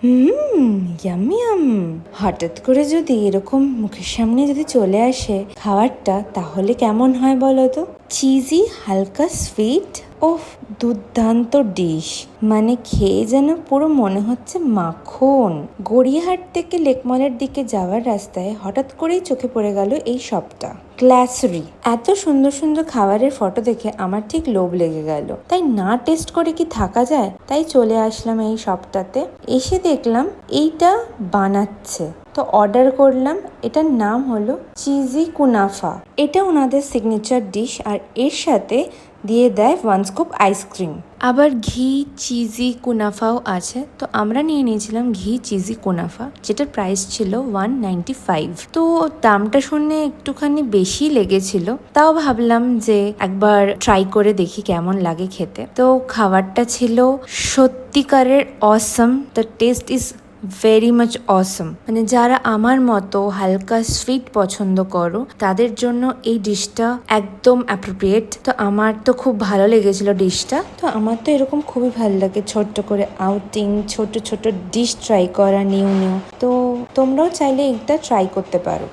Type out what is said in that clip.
Yummy yam. হঠাৎ করে যদি এরকম মুখের সামনে যদি চলে আসে খাবারটা, তাহলে কেমন হয় বলো তো? চিজি, হালকা সুইট, ওফ, দুর্দান্ত ডিশ। মানে খেয়ে যেন পুরো মনে হচ্ছে মাখন। গড়িয়াহাট থেকে লেকমলের দিকে যাওয়ার রাস্তায় হঠাৎ করেই চোখে পড়ে গেল এই শপটা, গ্লাসরি। এত সুন্দর সুন্দর খাবারের ফটো দেখে আমার ঠিক লোভ লেগে গেল, তাই না টেস্ট করে কি থাকা যায়? তাই চলে আসলাম এই শপটাতে। এসে দেখলাম এইটা বানাচ্ছে, তো অর্ডার করলাম। এটার নাম হলো চিজি কুনাফা। এটা ওনাদের সিগনেচার ডিশ, আর এর সাথে দিয়ে দেয় 1 স্কুপ আইসক্রিম। আবার ঘি চিজি কুনাফাও আছে, তো আমরা নিয়ে নিয়েছিলাম ঘি চিজি কুনাফা, যেটার প্রাইস ছিল 195। তো দামটা শুনে একটুখানি বেশি লেগেছিল, তাও ভাবলাম যে একবার ট্রাই করে দেখি কেমন লাগে খেতে। তো খাবারটা ছিল সত্যিকারের awesome. The taste is very much awesome. মানে যারা আমার মতো হালকা সুইট পছন্দ করো তাদের জন্য এই ডিশটা একদম অ্যাপ্রোপ্রিয়েট। তো আমার তো খুব ভালো লেগেছিল ডিশটা। তো আমার তো এরকম খুবই ভালো লাগে ছোট্ট করে আউটিং, ছোট ছোট ডিশ ট্রাই করা, নিউ নিউ। তো তোমরাও চাইলে এটা ট্রাই করতে পারো।